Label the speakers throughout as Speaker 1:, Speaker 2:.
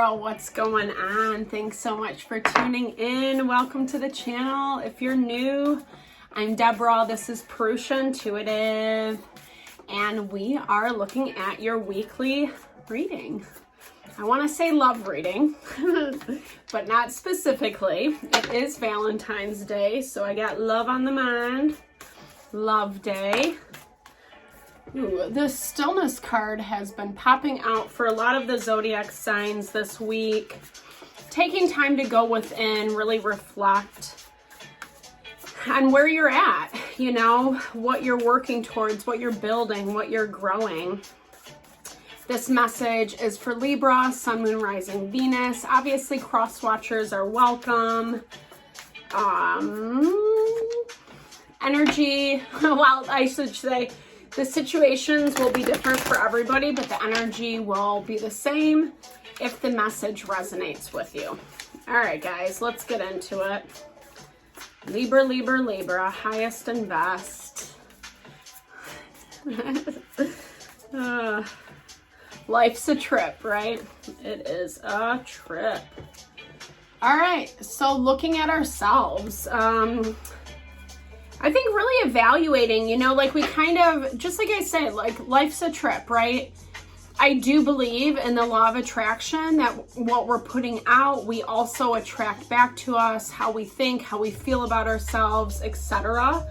Speaker 1: Libra, what's going on? Thanks so much for tuning in. Welcome to the channel. If you're new, I'm Deborah. This is Purusha Intuitive, and we are looking at your weekly reading. I want to say love reading, but not specifically. It is Valentine's Day, so I got love on the mind. Love Day. Ooh, the stillness card has been popping out for a lot of the zodiac signs this week. Taking time to go within, really reflect on where you're at, you know, what you're working towards, what you're building, what you're growing. This message is for Libra, Sun, Moon, Rising, Venus. Obviously, cross watchers are welcome. Energy, well, I should say, the situations will be different for everybody, but the energy will be the same if the message resonates with you. All right, guys, let's get into it. Libra, Libra, Libra, highest and best. Life's a trip, right? It is a trip. All right, so looking at ourselves, I think really evaluating, you know, like we kind of, just like I said, like life's a trip, right? I do believe in the law of attraction, that what we're putting out, we also attract back to us, how we think, how we feel about ourselves, etc.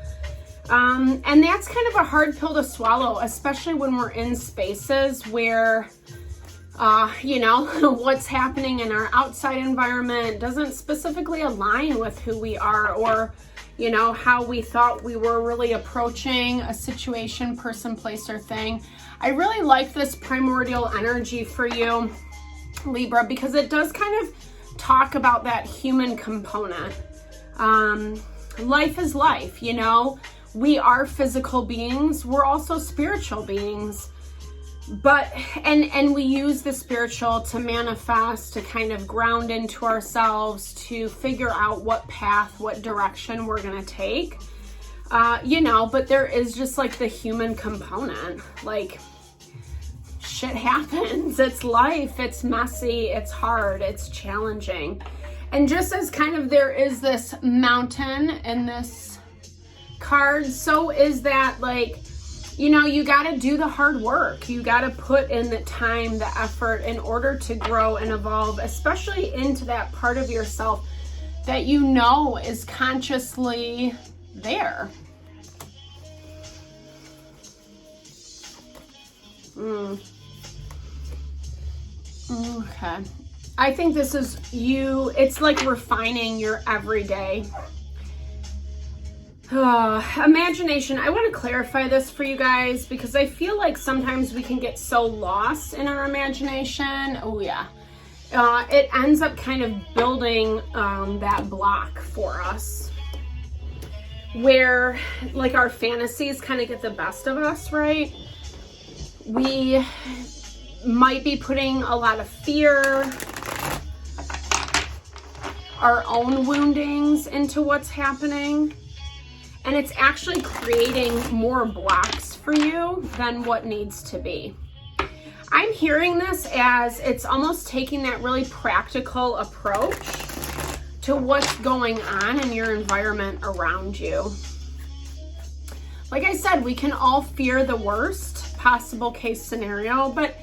Speaker 1: And that's kind of a hard pill to swallow, especially when we're in spaces where, you know, what's happening in our outside environment doesn't specifically align with who we are, or you know, how we thought we were really approaching a situation, person, place, or thing. I really like this primordial energy for you, Libra, because it does kind of talk about that human component. Life is life, you know. We are physical beings. We're also spiritual beings. But, and we use the spiritual to manifest, to kind of ground into ourselves, to figure out what path, what direction we're going to take, you know, but there is just like the human component, like shit happens. It's life. It's messy. It's hard. It's challenging. And just as kind of there is this mountain in this card, so is that like, you know, you got to do the hard work. You got to put in the time, the effort in order to grow and evolve, especially into that part of yourself that you know is consciously there. Okay. I think this is you. It's like refining your everyday. Imagination. I want to clarify this for you guys because I feel like sometimes we can get so lost in our imagination. Oh yeah. It ends up kind of building that block for us where like our fantasies kind of get the best of us, right? We might be putting a lot of fear, our own woundings into what's happening. And it's actually creating more blocks for you than what needs to be. I'm hearing this as it's almost taking that really practical approach to what's going on in your environment around you. Like I said, we can all fear the worst possible case scenario, but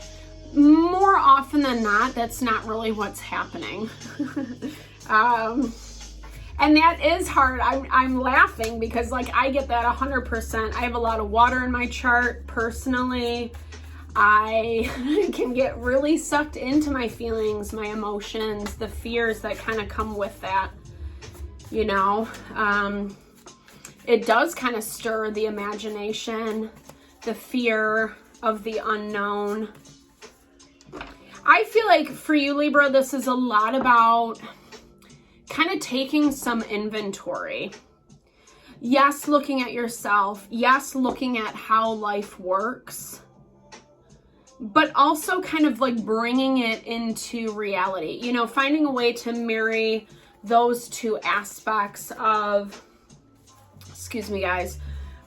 Speaker 1: more often than not, that's not really what's happening. And that is hard. I'm laughing because like I get that 100%. I have a lot of water in my chart personally. I can get really sucked into my feelings, my emotions, the fears that kind of come with that. You know, it does kind of stir the imagination, the fear of the unknown. I feel like for you, Libra, this is a lot about kind of taking some inventory. Yes, looking at yourself. Yes, looking at how life works. But also kind of like bringing it into reality. You know, finding a way to marry those two aspects of, excuse me guys,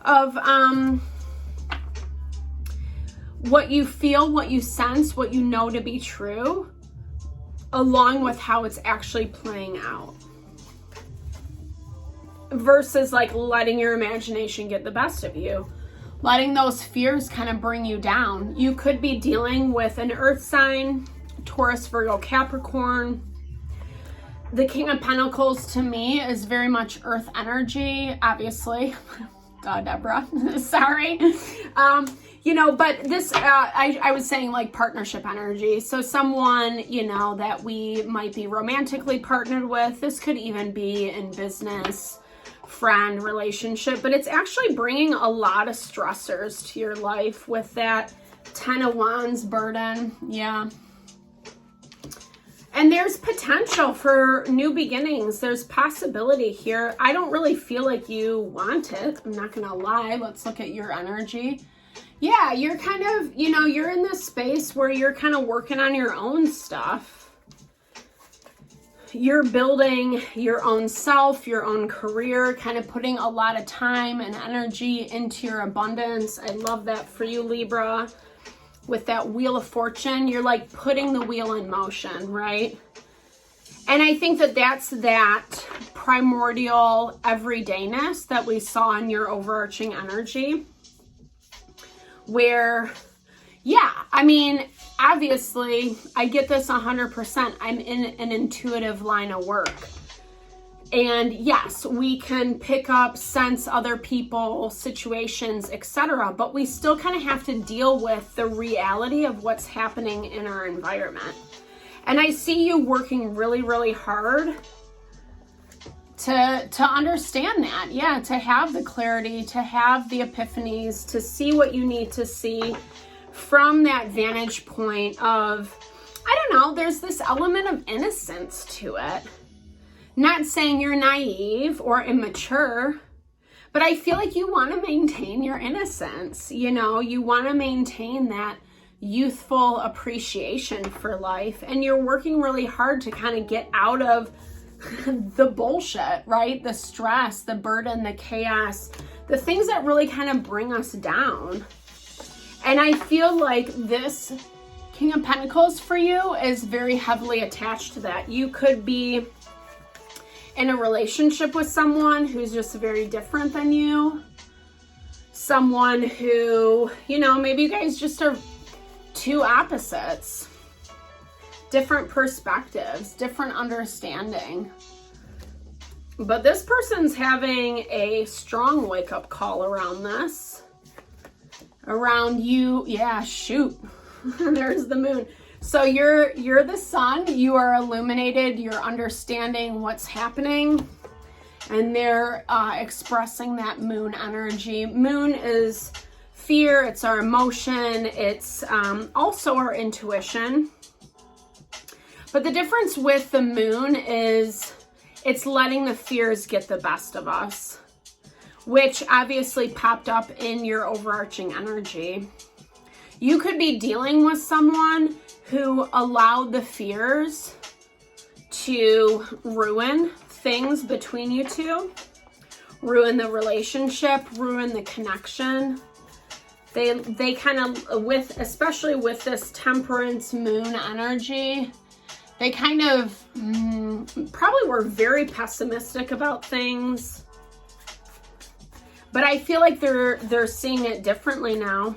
Speaker 1: of what you feel, what you sense, what you know to be true, along with how it's actually playing out. Versus like letting your imagination get the best of you. Letting those fears kind of bring you down. You could be dealing with an earth sign, Taurus, Virgo, Capricorn. The King of Pentacles to me is very much earth energy, obviously. Duh, Deborah. Sorry. You know, but this, I was saying like partnership energy. So someone, you know, that we might be romantically partnered with. This could even be in business, friend, relationship. But it's actually bringing a lot of stressors to your life with that 10 of Wands burden. Yeah. And there's potential for new beginnings. There's possibility here. I don't really feel like you want it. I'm not going to lie. Let's look at your energy. Yeah, you're kind of, you know, you're in this space where you're kind of working on your own stuff. You're building your own self, your own career, kind of putting a lot of time and energy into your abundance. I love that for you, Libra. With that Wheel of Fortune, you're like putting the wheel in motion, right? And I think that that's that primordial everydayness that we saw in your overarching energy. Where, yeah, I mean, obviously, I get this 100%. I'm in an intuitive line of work. And yes, we can pick up, sense other people, situations, etc. But we still kind of have to deal with the reality of what's happening in our environment. And I see you working really, really hard to understand that. Yeah, to have the clarity, to have the epiphanies, to see what you need to see from that vantage point of, I don't know, there's this element of innocence to it. Not saying you're naive or immature, but I feel like you want to maintain your innocence. You know, you want to maintain that youthful appreciation for life. And you're working really hard to kind of get out of the bullshit, right? The stress, the burden, the chaos, the things that really kind of bring us down. And I feel like this King of Pentacles for you is very heavily attached to that. You could be in a relationship with someone who's just very different than you. Someone who, you know, maybe you guys just are two opposites. Different perspectives, different understanding. But this person's having a strong wake-up call around this. Around you, yeah, shoot. There's the moon. So you're the sun, you are illuminated, you're understanding what's happening, and they're expressing that moon energy. Moon is fear, it's our emotion, it's also our intuition. But the difference with the moon is it's letting the fears get the best of us, which obviously popped up in your overarching energy. You could be dealing with someone who allowed the fears to ruin things between you two, ruin the relationship, ruin the connection. They kind of, especially with this Temperance moon energy, they kind of probably were very pessimistic about things. But I feel like they're seeing it differently now.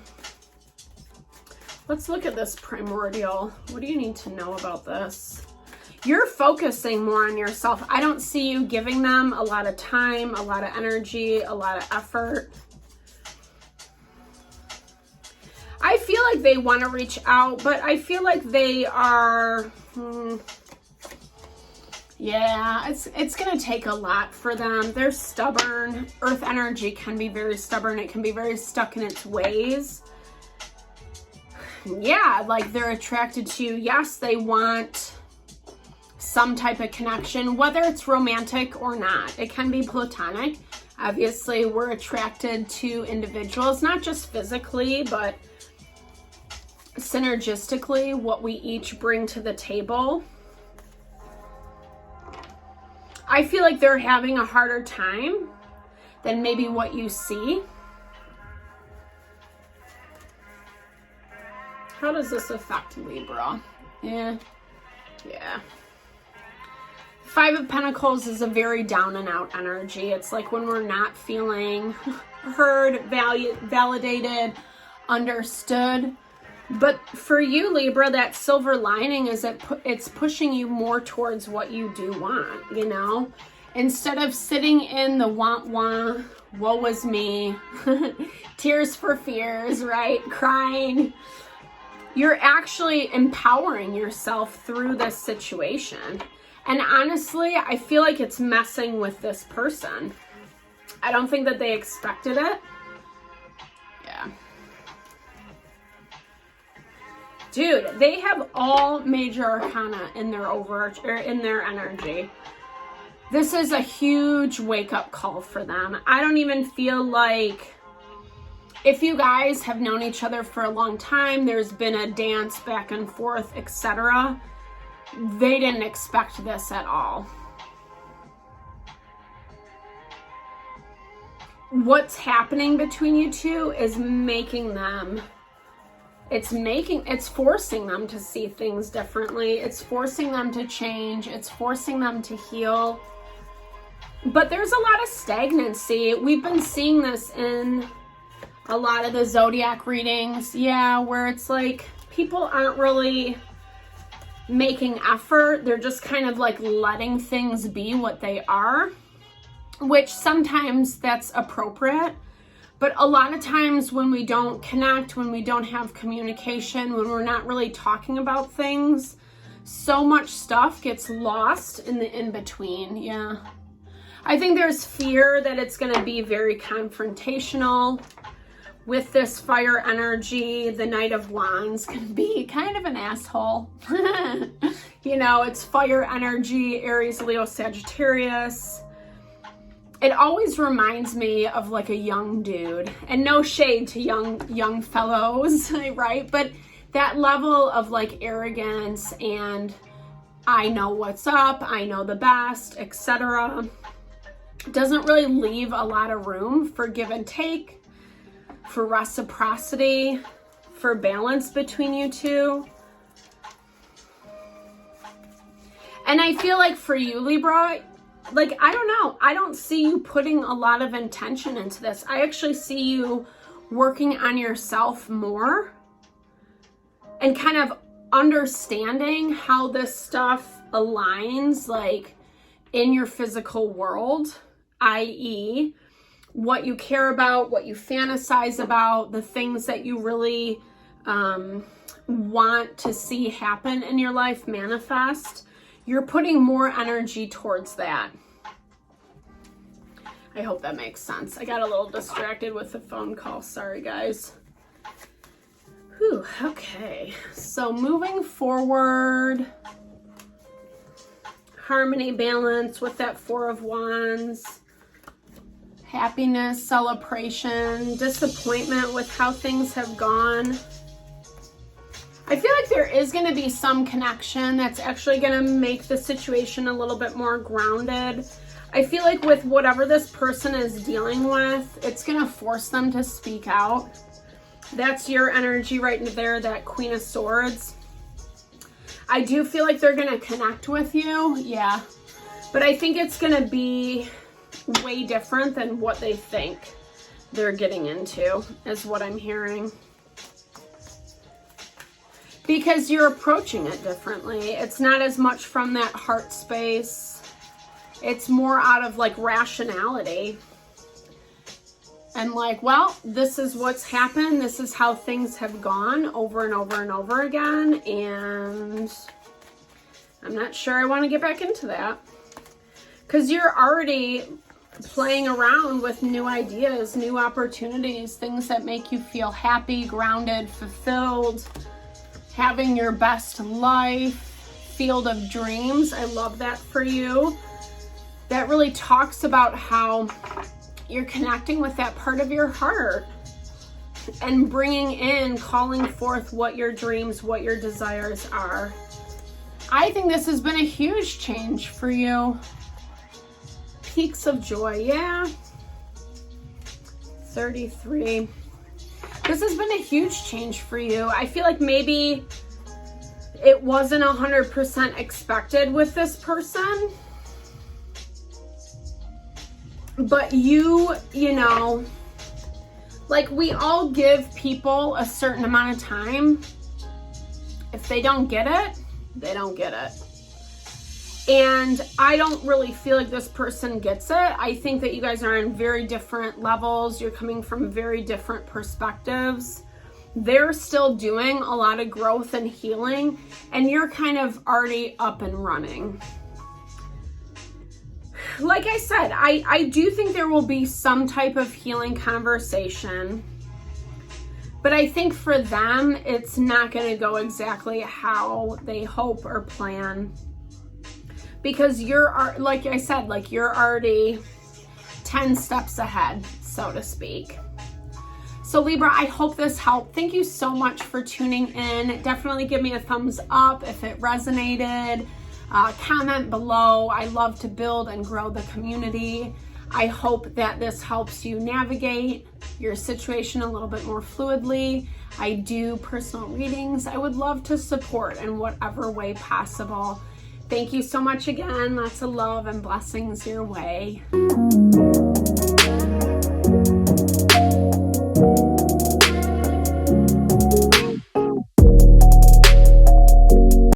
Speaker 1: Let's look at this primordial. What do you need to know about this? You're focusing more on yourself. I don't see you giving them a lot of time, a lot of energy, a lot of effort. I feel like they want to reach out, but I feel like they are, yeah, it's going to take a lot for them. They're stubborn. Earth energy can be very stubborn. It can be very stuck in its ways. Yeah, like they're attracted to you. Yes, they want some type of connection, whether it's romantic or not. It can be platonic. Obviously, we're attracted to individuals, not just physically, but synergistically, what we each bring to the table. I feel like they're having a harder time than maybe what you see. How does this affect Libra? Yeah. Yeah. Five of Pentacles is a very down and out energy. It's like when we're not feeling heard, validated, understood. But for you, Libra, that silver lining is that it's pushing you more towards what you do want, you know? Instead of sitting in the want, woe is me, tears for fears, right? Crying. You're actually empowering yourself through this situation. And honestly, I feel like it's messing with this person. I don't think that they expected it. Yeah. Dude, they have all major arcana in their energy. This is a huge wake-up call for them. I don't even feel like, if you guys have known each other for a long time, there's been a dance back and forth, etc., they didn't expect this at all. What's happening between you two is making them, it's forcing them to see things differently. It's forcing them to change. It's forcing them to heal. But there's a lot of stagnancy. We've been seeing this in a lot of the zodiac readings. Yeah, where it's like people aren't really making effort. They're just kind of like letting things be what they are, which sometimes that's appropriate. But a lot of times when we don't connect, when we don't have communication, when we're not really talking about things, so much stuff gets lost in the in-between. Yeah. I think there's fear that it's going to be very confrontational. With this fire energy, the Knight of Wands can be kind of an asshole. You know, it's fire energy, Aries, Leo, Sagittarius. It always reminds me of like a young dude, and no shade to young fellows, right? But that level of like arrogance and I know what's up, I know the best, etc. doesn't really leave a lot of room for give and take, for reciprocity, for balance between you two. And I feel like for you, Libra, like, I don't know, I don't see you putting a lot of intention into this. I actually see you working on yourself more and kind of understanding how this stuff aligns, like, in your physical world, i.e., what you care about, what you fantasize about, the things that you really want to see happen in your life manifest. You're putting more energy towards that. I hope that makes sense. I got a little distracted with the phone call. Sorry, guys. Whew, okay. So moving forward, harmony, balance with that Four of Wands. Happiness, celebration, disappointment with how things have gone. I feel like there is going to be some connection that's actually going to make the situation a little bit more grounded. I feel like with whatever this person is dealing with, it's going to force them to speak out. That's your energy right there, that Queen of Swords. I do feel like they're going to connect with you, yeah. But I think it's going to be way different than what they think they're getting into, is what I'm hearing. Because you're approaching it differently. It's not as much from that heart space. It's more out of like rationality. And like, well, this is what's happened. This is how things have gone over and over and over again. And I'm not sure I want to get back into that. Because you're already playing around with new ideas, new opportunities, things that make you feel happy, grounded, fulfilled, having your best life, field of dreams. I love that for you. That really talks about how you're connecting with that part of your heart and bringing in, calling forth what your dreams, what your desires are. I think this has been a huge change for you. Peaks of joy, yeah. 33. This has been a huge change for you. I feel like maybe it wasn't 100% expected with this person. But you know, like, we all give people a certain amount of time. If they don't get it, they don't get it. And I don't really feel like this person gets it. I think that you guys are on very different levels. You're coming from very different perspectives. They're still doing a lot of growth and healing, and you're kind of already up and running. Like I said, I do think there will be some type of healing conversation, but I think for them, it's not going to go exactly how they hope or plan, because you're, like I said, like, you're already 10 steps ahead, so to speak. So Libra, I hope this helped. Thank you so much for tuning in. Definitely give me a thumbs up if it resonated. Comment below. I love to build and grow the community. I hope that this helps you navigate your situation a little bit more fluidly. I do personal readings. I would love to support in whatever way possible. Thank you so much again. Lots of love and blessings your way.